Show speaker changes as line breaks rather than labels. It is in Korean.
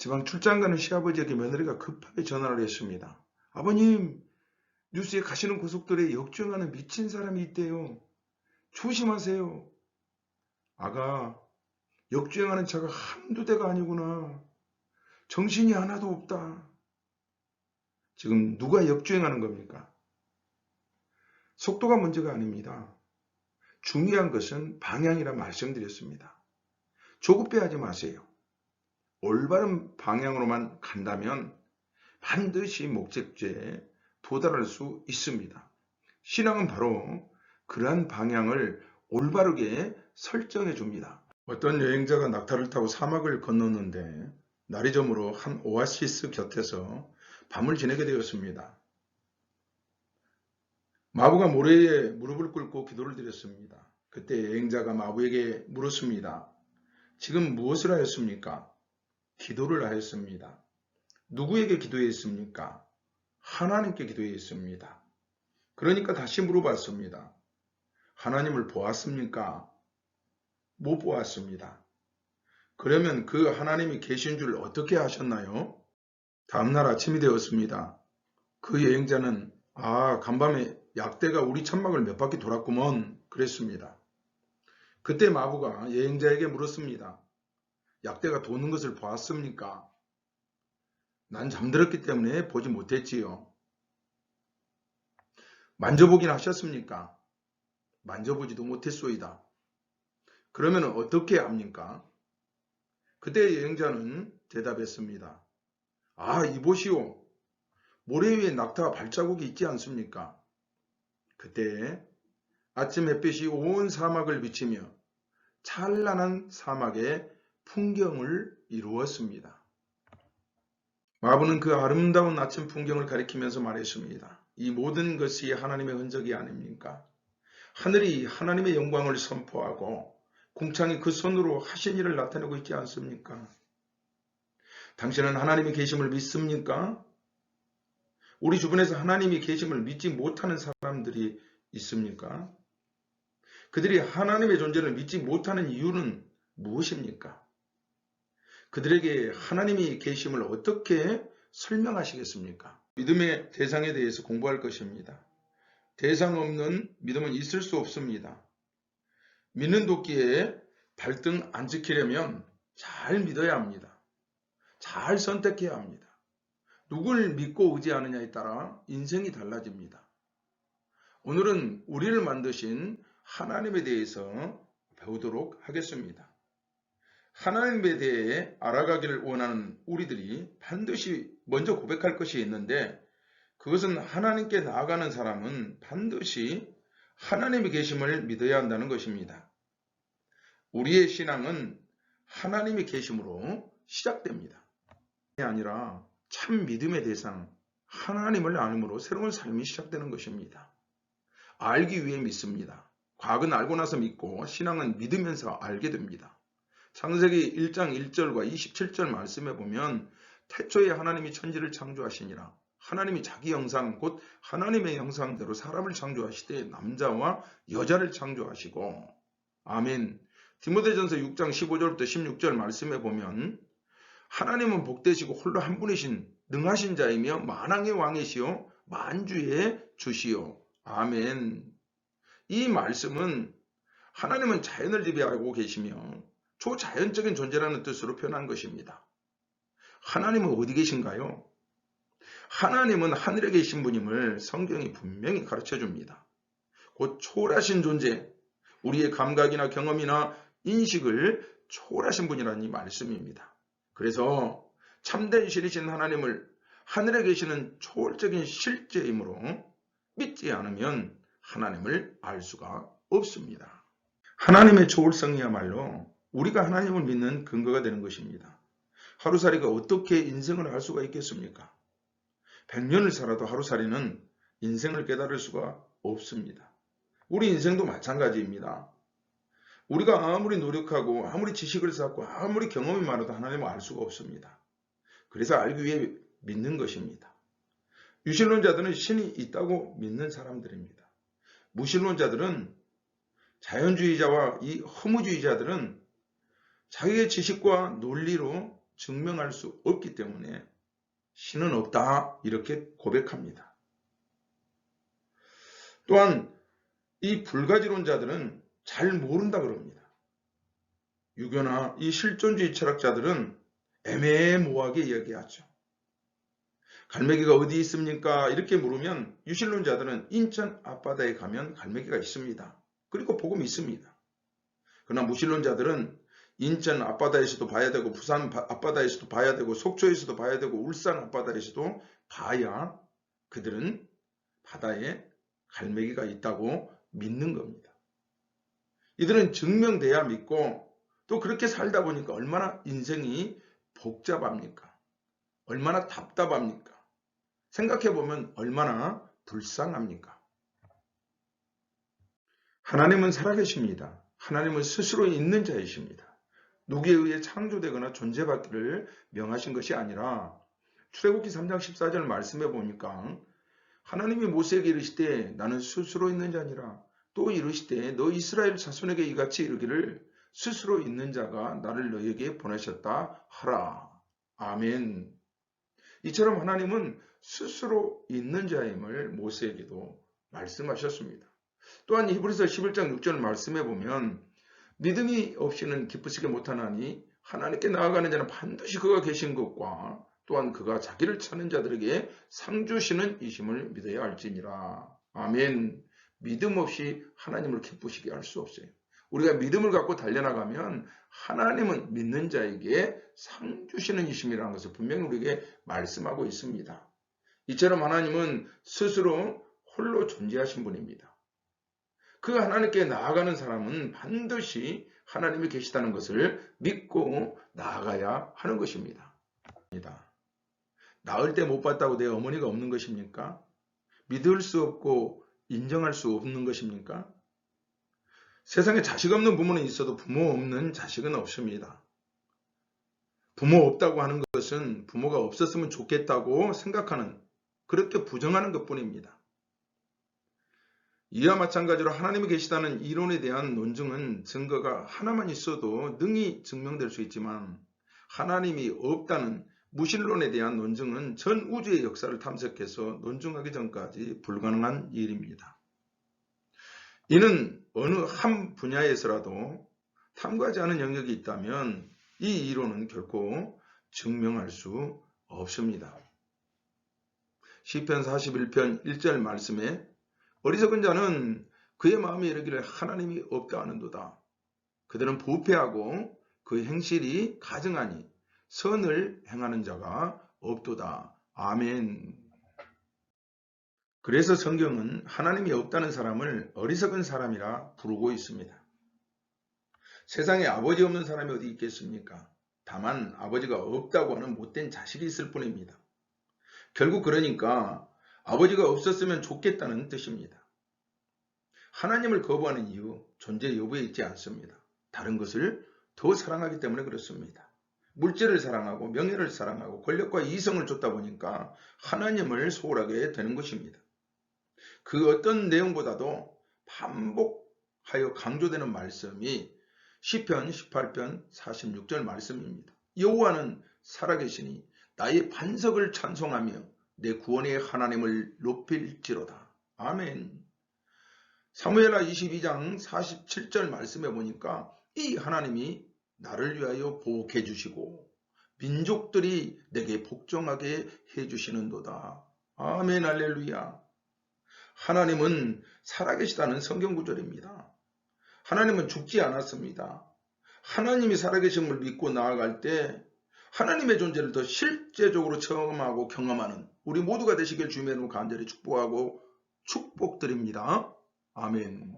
지방 출장 가는 시아버지에게 며느리가 급하게 전화를 했습니다. 아버님, 뉴스에 가시는 고속도로에 역주행하는 미친 사람이 있대요. 조심하세요. 아가, 역주행하는 차가 한두 대가 아니구나. 정신이 하나도 없다. 지금 누가 역주행하는 겁니까? 속도가 문제가 아닙니다. 중요한 것은 방향이라 말씀드렸습니다. 조급해하지 마세요. 올바른 방향으로만 간다면 반드시 목적지에 도달할 수 있습니다. 신앙은 바로 그러한 방향을 올바르게 설정해 줍니다. 어떤 여행자가 낙타를 타고 사막을 건넜는데 날이 저물어 한 오아시스 곁에서 밤을 지내게 되었습니다. 마부가 모래에 무릎을 꿇고 기도를 드렸습니다. 그때 여행자가 마부에게 물었습니다. 지금 무엇을 하였습니까? 기도를 하였습니다. 누구에게 기도했습니까? 하나님께 기도했습니다. 그러니까 다시 물어봤습니다. 하나님을 보았습니까? 못 보았습니다. 그러면 그 하나님이 계신 줄 어떻게 아셨나요? 다음날 아침이 되었습니다. 그 여행자는 간밤에 약대가 우리 천막을 몇 바퀴 돌았구먼 그랬습니다. 그때 마부가 여행자에게 물었습니다. 약대가 도는 것을 보았습니까? 난 잠들었기 때문에 보지 못했지요. 만져보긴 하셨습니까? 만져보지도 못했소이다. 그러면 어떻게 합니까? 그때 여행자는 대답했습니다. 이보시오. 모래 위에 낙타 발자국이 있지 않습니까? 그때 아침 햇빛이 온 사막을 비치며 찬란한 사막의 풍경을 이루었습니다. 마부는 그 아름다운 아침 풍경을 가리키면서 말했습니다. 이 모든 것이 하나님의 흔적이 아닙니까? 하늘이 하나님의 영광을 선포하고 궁창이 그 손으로 하신 일을 나타내고 있지 않습니까? 당신은 하나님의 계심을 믿습니까? 우리 주변에서 하나님이 계심을 믿지 못하는 사람들이 있습니까? 그들이 하나님의 존재를 믿지 못하는 이유는 무엇입니까? 그들에게 하나님이 계심을 어떻게 설명하시겠습니까? 믿음의 대상에 대해서 공부할 것입니다. 대상 없는 믿음은 있을 수 없습니다. 믿는 도끼에 발등 안 찍히려면 잘 믿어야 합니다. 잘 선택해야 합니다. 누굴 믿고 의지하느냐에 따라 인생이 달라집니다. 오늘은 우리를 만드신 하나님에 대해서 배우도록 하겠습니다. 하나님에 대해 알아가기를 원하는 우리들이 반드시 먼저 고백할 것이 있는데 그것은 하나님께 나아가는 사람은 반드시 하나님의 계심을 믿어야 한다는 것입니다. 우리의 신앙은 하나님의 계심으로 시작됩니다. 그게 아니라 참 믿음의 대상 하나님을 알므로 새로운 삶이 시작되는 것입니다. 알기 위해 믿습니다. 과학은 알고 나서 믿고 신앙은 믿으면서 알게 됩니다. 창세기 1장 1절과 27절 말씀에 보면 태초에 하나님이 천지를 창조하시니라. 하나님이 자기 형상 곧 하나님의 형상대로 사람을 창조하시되 남자와 여자를 창조하시고 아멘. 디모데전서 6장 15절부터 16절 말씀에 보면 하나님은 복되시고 홀로 한 분이신 능하신 자이며 만왕의 왕이시요 만주의 주시요. 아멘. 이 말씀은 하나님은 자연을 지배하고 계시며 초자연적인 존재라는 뜻으로 표현한 것입니다. 하나님은 어디 계신가요? 하나님은 하늘에 계신 분임을 성경이 분명히 가르쳐 줍니다. 곧 초월하신 존재, 우리의 감각이나 경험이나 인식을 초월하신 분이라는 이 말씀입니다. 그래서 참된 신이신 하나님을 하늘에 계시는 초월적인 실제이므로 믿지 않으면 하나님을 알 수가 없습니다. 하나님의 초월성이야말로 우리가 하나님을 믿는 근거가 되는 것입니다. 하루살이가 어떻게 인생을 할 수가 있겠습니까? 100년을 살아도 하루살이는 인생을 깨달을 수가 없습니다. 우리 인생도 마찬가지입니다. 우리가 아무리 노력하고 아무리 지식을 쌓고 아무리 경험이 많아도 하나님을 알 수가 없습니다. 그래서 알기 위해 믿는 것입니다. 유신론자들은 신이 있다고 믿는 사람들입니다. 무신론자들은 자연주의자와 이 허무주의자들은 자기의 지식과 논리로 증명할 수 없기 때문에 신은 없다 이렇게 고백합니다. 또한 이 불가지론자들은 잘 모른다 그럽니다. 유교나 이 실존주의 철학자들은 애매모호하게 이야기하죠. 갈매기가 어디 있습니까? 이렇게 물으면 유실론자들은 인천 앞바다에 가면 갈매기가 있습니다. 그리고 복음이 있습니다. 그러나 무신론자들은 인천 앞바다에서도 봐야 되고 부산 앞바다에서도 봐야 되고 속초에서도 봐야 되고 울산 앞바다에서도 봐야 그들은 바다에 갈매기가 있다고 믿는 겁니다. 이들은 증명돼야 믿고 또 그렇게 살다 보니까 얼마나 인생이 복잡합니까? 얼마나 답답합니까? 생각해보면 얼마나 불쌍합니까? 하나님은 살아계십니다. 하나님은 스스로 있는 자이십니다. 누구에 의해 창조되거나 존재받기를 명하신 것이 아니라 출애굽기 3장 14절 말씀해 보니까 하나님이 모세에게 이르시되 나는 스스로 있는 자니라 또 이르시되 너 이스라엘 자손에게 이같이 이르기를 스스로 있는 자가 나를 너에게 보내셨다 하라. 아멘. 이처럼 하나님은 스스로 있는 자임을 모세에게도 말씀하셨습니다. 또한 히브리서 11장 6절 말씀해 보면 믿음이 없이는 기쁘시게 못하나니 하나님께 나아가는 자는 반드시 그가 계신 것과 또한 그가 자기를 찾는 자들에게 상 주시는 이심을 믿어야 할지니라. 아멘. 믿음 없이 하나님을 기쁘시게 할 수 없어요. 우리가 믿음을 갖고 달려나가면 하나님은 믿는 자에게 상 주시는 이심이라는 것을 분명히 우리에게 말씀하고 있습니다. 이처럼 하나님은 스스로 홀로 존재하신 분입니다. 그 하나님께 나아가는 사람은 반드시 하나님이 계시다는 것을 믿고 나아가야 하는 것입니다. 낳을 때 못 봤다고 내 어머니가 없는 것입니까? 믿을 수 없고 인정할 수 없는 것입니까? 세상에 자식 없는 부모는 있어도 부모 없는 자식은 없습니다. 부모 없다고 하는 것은 부모가 없었으면 좋겠다고 생각하는, 그렇게 부정하는 것뿐입니다. 이와 마찬가지로 하나님이 계시다는 이론에 대한 논증은 증거가 하나만 있어도 능히 증명될 수 있지만 하나님이 없다는 무신론에 대한 논증은 전 우주의 역사를 탐색해서 논증하기 전까지 불가능한 일입니다. 이는 어느 한 분야에서라도 탐구하지 않은 영역이 있다면 이 이론은 결코 증명할 수 없습니다. 시편 41편 1절 말씀에 어리석은 자는 그의 마음에 이르기를 하나님이 없다 하는도다. 그들은 부패하고 그 행실이 가증하니 선을 행하는 자가 없도다. 아멘. 그래서 성경은 하나님이 없다는 사람을 어리석은 사람이라 부르고 있습니다. 세상에 아버지 없는 사람이 어디 있겠습니까? 다만 아버지가 없다고 하는 못된 자식이 있을 뿐입니다. 결국 그러니까 아버지가 없었으면 좋겠다는 뜻입니다. 하나님을 거부하는 이유, 존재 여부에 있지 않습니다. 다른 것을 더 사랑하기 때문에 그렇습니다. 물질을 사랑하고 명예를 사랑하고 권력과 이성을 쫓다 보니까 하나님을 소홀하게 되는 것입니다. 그 어떤 내용보다도 반복하여 강조되는 말씀이 시편 18편 46절 말씀입니다. 여호와는 살아계시니 나의 반석을 찬송하며 내 구원의 하나님을 높일지로다. 아멘. 사무엘하 22장 47절 말씀해 보니까 이 하나님이 나를 위하여 보호해 주시고 민족들이 내게 복종하게 해 주시는도다. 아멘 할렐루야. 하나님은 살아계시다는 성경 구절입니다. 하나님은 죽지 않았습니다. 하나님이 살아계심을 믿고 나아갈 때 하나님의 존재를 더 실제적으로 체험하고 경험하는 우리 모두가 되시길 주님의 이름으로 간절히 축복하고 축복드립니다. 아멘.